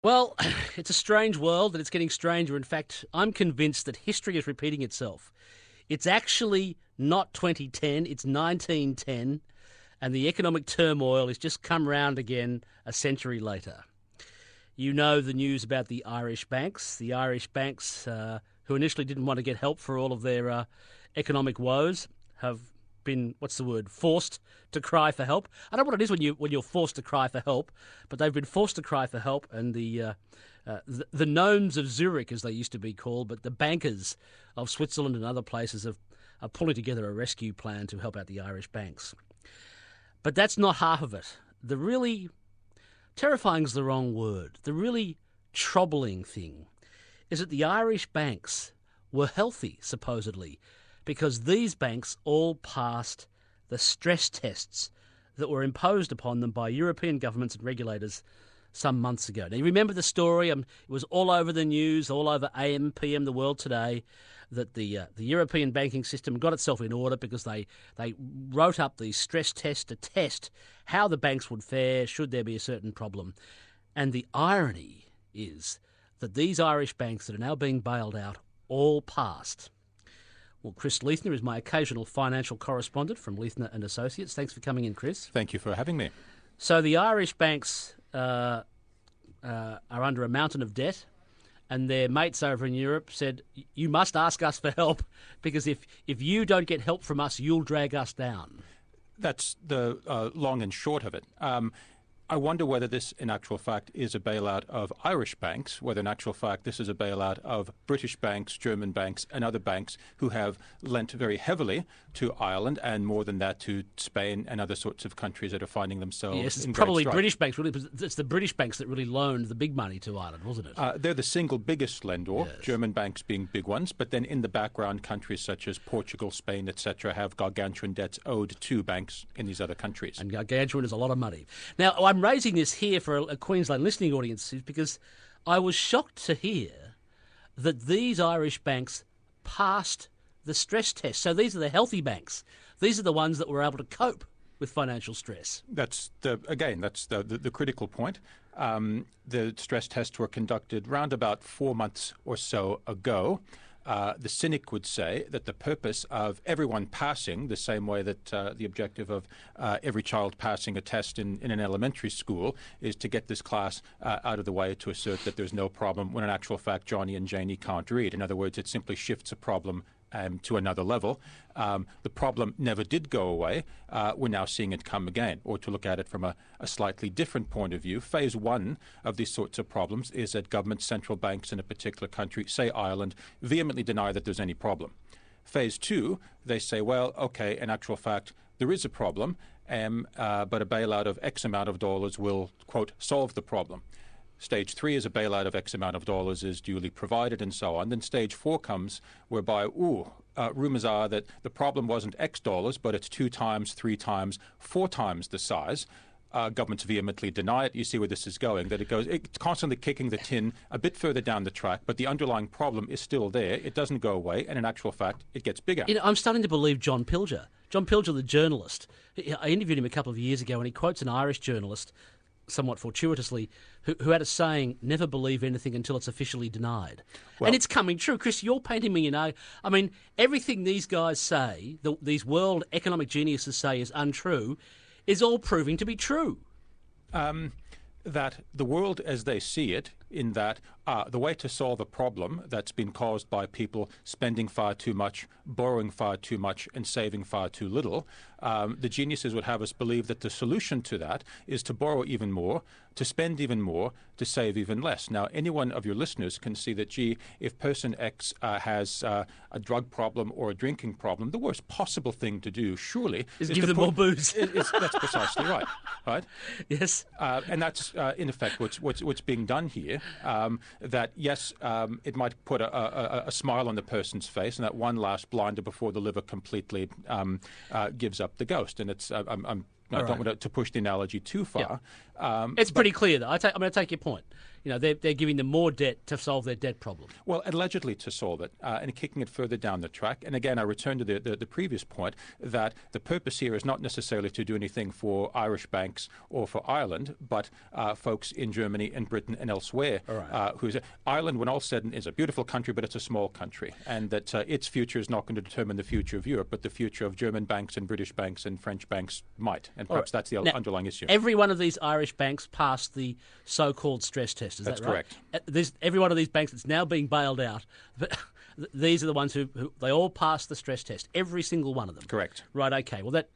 Well, it's a strange world and it's getting stranger. In fact, I'm convinced that history is repeating itself. It's actually not 2010, it's 1910, and the economic turmoil has just come round again a century later. You know the news about the Irish banks. The Irish banks, who initially didn't want to get help for all of their economic woes, have been, forced to cry for help. I don't know what it is when you're forced to cry for help, but they've been forced to cry for help, and the gnomes of Zurich, as they used to be called, but the bankers of Switzerland and other places are pulling together a rescue plan to help out the Irish banks. But that's not half of it. The really terrifying is the wrong word. The really troubling thing is that the Irish banks were healthy, supposedly, because these banks all passed the stress tests that were imposed upon them by European governments and regulators some months ago. Now, you remember the story? It was all over the news, all over AM, PM, The World Today, that the European banking system got itself in order because they wrote up these stress tests to test how the banks would fare should there be a certain problem. And the irony is that these Irish banks that are now being bailed out all passed. Well, Chris Leithner is my occasional financial correspondent from Leithner and Associates. Thanks for coming in, Chris. Thank you for having me. So the Irish banks are under a mountain of debt, and their mates over in Europe said, you must ask us for help, because if you don't get help from us, you'll drag us down. That's the long and short of it. I wonder whether this, in actual fact, is a bailout of Irish banks, whether in actual fact this is a bailout of British banks, German banks, and other banks who have lent very heavily to Ireland, and more than that to Spain and other sorts of countries that are finding themselves yes, it's in probably great strife. British banks. Really, it's the British banks that really loaned the big money to Ireland, wasn't it? They're the single biggest lender, Yes. German banks being big ones, but then in the background, countries such as Portugal, Spain, etc., have gargantuan debts owed to banks in these other countries. And gargantuan is a lot of money. Now, I'm raising this here for a Queensland listening audience because I was shocked to hear that these Irish banks passed the stress test. So these are the healthy banks. These are the ones that were able to cope with financial stress. That's the critical point. The stress tests were conducted round about 4 months or so ago. The cynic would say that the purpose of everyone passing, the same way that the objective of every child passing a test in an elementary school is to get this class out of the way to assert that there's no problem, when in actual fact Johnny and Janie can't read. In other words, it simply shifts a problem to another level. The problem never did go away. We're now seeing it come again. Or to look at it from a slightly different point of view, phase one of these sorts of problems is that government central banks in a particular country, say Ireland, vehemently deny that there's any problem. Phase two, they say, well, okay, in actual fact, there is a problem, but a bailout of X amount of dollars will, quote, solve the problem. Stage three is a bailout of X amount of dollars is duly provided and so on. Then stage four comes whereby, rumors are that the problem wasn't X dollars, but it's 2 times, 3 times, 4 times the size. Governments vehemently deny it. You see where this is going, that it's constantly kicking the tin a bit further down the track, but the underlying problem is still there. It doesn't go away, and in actual fact, it gets bigger. I'm starting to believe John Pilger. John Pilger, the journalist. I interviewed him a couple of years ago, and he quotes an Irish journalist, somewhat fortuitously, who had a saying, never believe anything until it's officially denied. Well, and it's coming true. Chris, you're painting me, everything these guys say, these world economic geniuses say is untrue, is all proving to be true. That the world as they see it, in that the way to solve a problem that's been caused by people spending far too much, borrowing far too much, and saving far too little, the geniuses would have us believe that the solution to that is to borrow even more, to spend even more, to save even less. Now, any one of your listeners can see that, if person X has a drug problem or a drinking problem, the worst possible thing to do, surely, is give them more booze. That's precisely right. Right? Yes. And that's, in effect, what's being done here. That, yes, it might put a smile on the person's face, and that one last blinder before the liver completely gives up the ghost. And it's, I don't want to push the analogy too far. Yeah. It's pretty clear, though. I take your point. they're giving them more debt to solve their debt problem. Well, allegedly to solve it, and kicking it further down the track. And again, I return to the previous point that the purpose here is not necessarily to do anything for Irish banks or for Ireland, but folks in Germany and Britain and elsewhere. Ireland, when all said and is a beautiful country, but it's a small country, and that its future is not going to determine the future of Europe, but the future of German banks and British banks and French banks might. And perhaps that's the underlying issue. Every one of these Irish banks passed the so-called stress test. Is that's that right? Correct. Every one of these banks that's now being bailed out, but these are the ones who they all passed the stress test. Every single one of them. Correct. Right. Okay. Well, that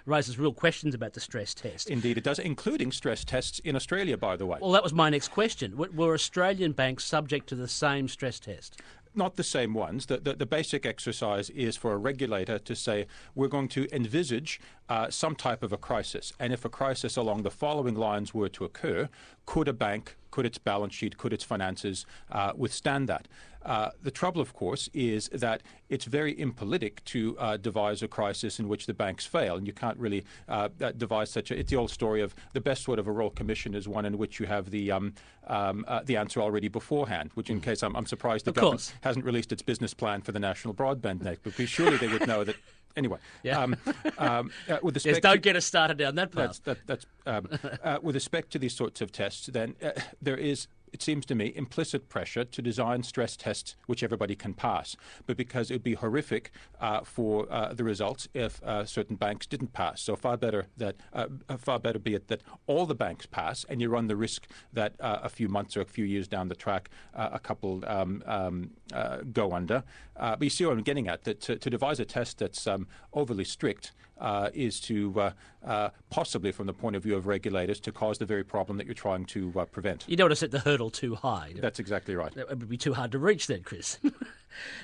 raises real questions about the stress test. Indeed, it does, including stress tests in Australia, by the way. Well, that was my next question. Were Australian banks subject to the same stress test? Not the same ones. The basic exercise is for a regulator to say, we're going to envisage some type of a crisis. And if a crisis along the following lines were to occur, could a bank, could its balance sheet, could its finances withstand that? The trouble, of course, is that it's very impolitic to devise a crisis in which the banks fail. And you can't really devise such a... It's the old story of the best sort of a Royal Commission is one in which you have the answer already beforehand, which in case I'm surprised the government hasn't released its business plan for the National Broadband Network, but surely they would know that... Anyway, with respect don't get us started down that path. With respect to these sorts of tests, then there is, it seems to me, implicit pressure to design stress tests which everybody can pass. But because it would be horrific for the results if certain banks didn't pass. So far better be it that all the banks pass, and you run the risk that a few months or a few years down the track, a couple go under. But you see what I'm getting at, that to devise a test that's overly strict is to possibly, from the point of view of regulators, to cause the very problem that you're trying to prevent. You don't want to set the hurdle too high. That's exactly right. It would be too hard to reach then, Chris.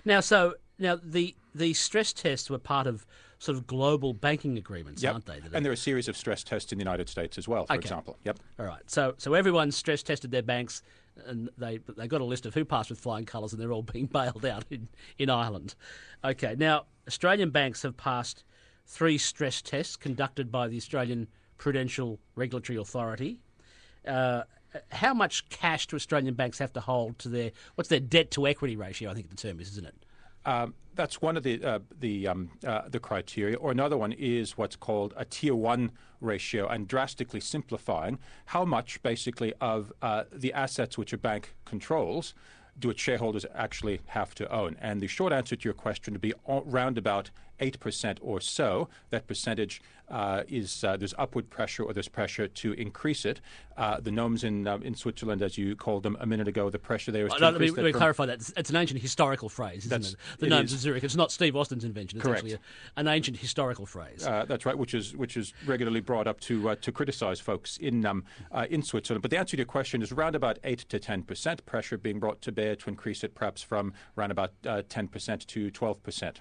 Now the stress tests were part of sort of global banking agreements, aren't they? And there are a series of stress tests in the United States as well, for example. Yep. All right. So everyone stress tested their banks, and they got a list of who passed with flying colours, and they're all being bailed out in Ireland. Okay. Now, Australian banks have passed 3 stress tests conducted by the Australian Prudential Regulatory Authority. How much cash do Australian banks have to hold to what's their debt to equity ratio? I think the term is, isn't it? That's one of the criteria. Or another one is what's called a Tier 1 ratio, and drastically simplifying, how much basically of the assets which a bank controls do its shareholders actually have to own? And the short answer to your question would be around about 8% or so. That percentage is there's upward pressure, or there's pressure to increase it. The gnomes in Switzerland, as you called them a minute ago, the pressure there is to increase let me clarify that. It's an ancient historical phrase, isn't it? The gnomes of Zurich. It's not Steve Austin's invention. It's correct. Actually an ancient historical phrase. That's right, which is regularly brought up to criticise folks in Switzerland. But the answer to your question is around about 8 to 10% pressure being brought to bear to increase it, perhaps from around about 10% to 12%.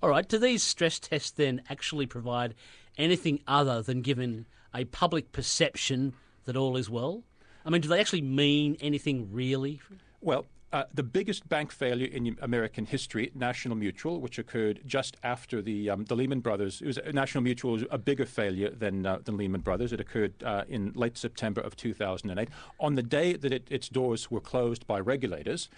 All right. Do these stress tests then actually provide anything other than giving a public perception that all is well? I mean, do they actually mean anything really? Well, the biggest bank failure in American history, National Mutual, which occurred just after the Lehman Brothers. National Mutual was a bigger failure than Lehman Brothers. It occurred in late September of 2008. On the day that its doors were closed by regulators,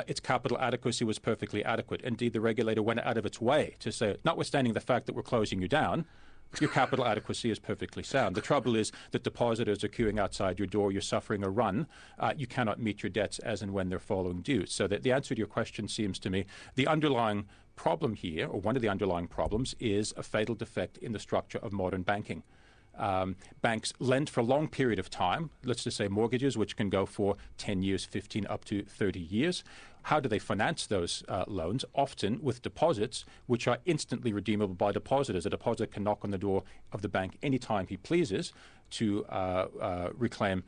its capital adequacy was perfectly adequate. Indeed, the regulator went out of its way to say, notwithstanding the fact that we're closing you down, your capital adequacy is perfectly sound. The trouble is that depositors are queuing outside your door. You're suffering a run. You cannot meet your debts as and when they're falling due. So the answer to your question seems to me the underlying problem here, or one of the underlying problems, is a fatal defect in the structure of modern banking. Banks lend for a long period of time, let's just say mortgages, which can go for 10 years, 15, up to 30 years. How do they finance those loans? Often with deposits, which are instantly redeemable by depositors. A depositor can knock on the door of the bank anytime he pleases to reclaim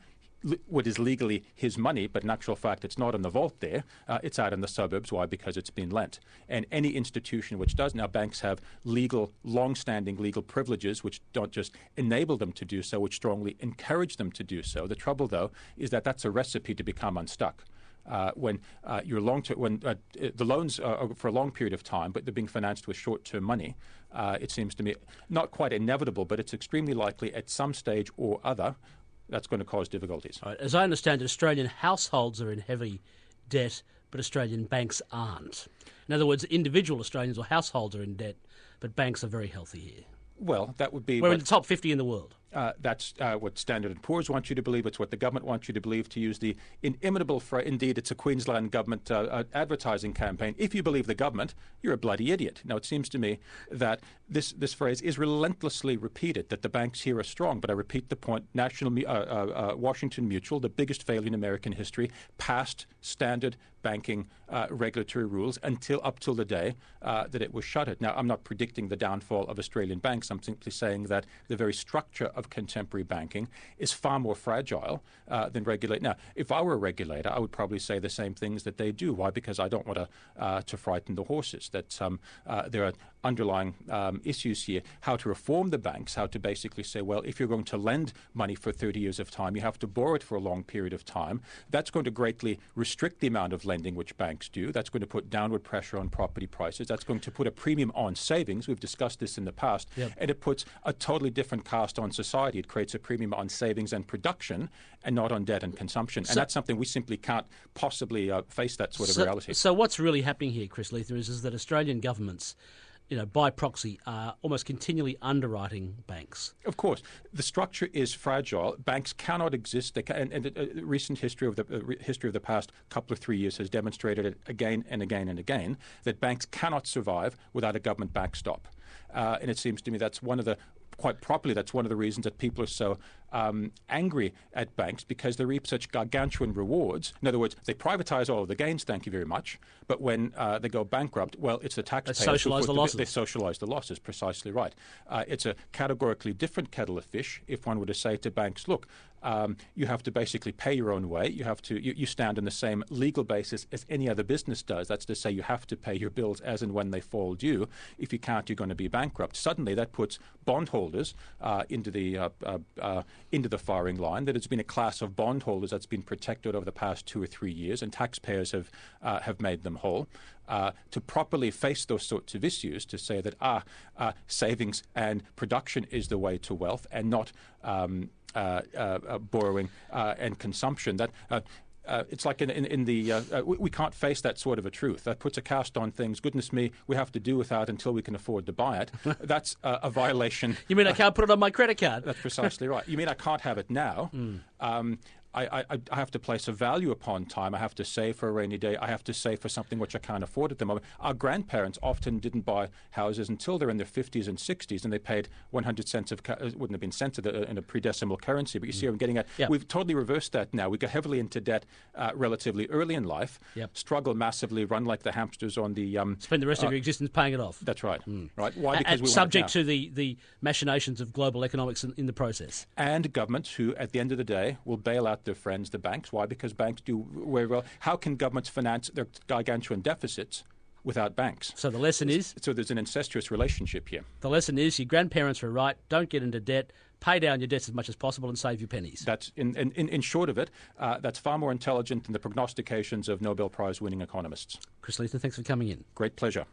what is legally his money, but in actual fact it's not in the vault there. It's out in the suburbs. Why? Because it's been lent. And any institution which does, now banks have long-standing legal privileges which don't just enable them to do so, which strongly encourage them to do so. The trouble, though, is that that's a recipe to become unstuck. When the loans are for a long period of time, but they're being financed with short-term money, it seems to me not quite inevitable, but it's extremely likely at some stage or other, that's going to cause difficulties. All right. As I understand it, Australian households are in heavy debt, but Australian banks aren't. In other words, individual Australians or households are in debt, but banks are very healthy here. Well, that would be... We're in the top 50 in the world. That's what Standard & Poor's want you to believe. It's what the government wants you to believe, to use the inimitable phrase. Indeed, it's a Queensland government advertising campaign. If you believe the government, you're a bloody idiot. Now, it seems to me that this phrase is relentlessly repeated, that the banks here are strong. But I repeat the point, Washington Mutual, the biggest failure in American history, passed standard banking regulatory rules up till the day that it was shuttered. Now, I'm not predicting the downfall of Australian banks. I'm simply saying that the very structure of contemporary banking is far more fragile than regulate. Now, if I were a regulator, I would probably say the same things that they do. Why? Because I don't want to frighten the horses. That there are underlying issues here. How to reform the banks, how to basically say, well, if you're going to lend money for 30 years of time, you have to borrow it for a long period of time. That's going to greatly restrict the amount of lending which banks do. That's going to put downward pressure on property prices. That's going to put a premium on savings. We've discussed this in the past. Yep. And it puts a totally different cast on society. It creates a premium on savings and production and not on debt and consumption. And that's something we simply can't possibly face that sort of reality. So what's really happening here, Chris Leithner, is that Australian governments, by proxy, are almost continually underwriting banks. Of course, the structure is fragile. Banks cannot exist. And the recent history of the past couple of 3 years has demonstrated it again and again and again that banks cannot survive without a government backstop. And it seems to me that's one of the reasons that people are so angry at banks, because they reap such gargantuan rewards. In other words, they privatize all of the gains, thank you very much, but when they go bankrupt, well, it's the taxpayers. They socialize the losses. They socialize the losses, precisely right. It's a categorically different kettle of fish if one were to say to banks, look, you have to basically pay your own way. You stand on the same legal basis as any other business does. That's to say you have to pay your bills as and when they fall due. If you can't, you're going to be bankrupt. Suddenly that puts bondholders into the firing line. That it's been a class of bondholders that's been protected over the past 2 or 3 years, and taxpayers have made them whole. To properly face those sorts of issues, to say that savings and production is the way to wealth and not borrowing and consumption. That it's like we can't face that sort of a truth. That puts a cast on things. Goodness me, we have to do without until we can afford to buy it. That's a violation. You mean I can't put it on my credit card? That's precisely right. You mean I can't have it now? I have to place a value upon time. I have to save for a rainy day. I have to save for something which I can't afford at the moment. Our grandparents often didn't buy houses until they're in their 50s and 60s, and they paid 100 cents of wouldn't have been cents in a pre-decimal currency. But you see what I'm getting at? Yep. We've totally reversed that now. We got heavily into debt relatively early in life, struggle massively, run like the hamsters on the... Spend the rest of your existence paying it off. That's right. Right. Why? Because we subject to the machinations of global economics in the process. And governments who, at the end of the day, will bail out their friends, the banks. Why? Because banks do very well. How can governments finance their gargantuan deficits without banks? So the lesson is... So there's an incestuous relationship here. The lesson is your grandparents were right. Don't get into debt. Pay down your debts as much as possible and save your pennies. That's in short of it, that's far more intelligent than the prognostications of Nobel Prize winning economists. Chris Leithner, thanks for coming in. Great pleasure.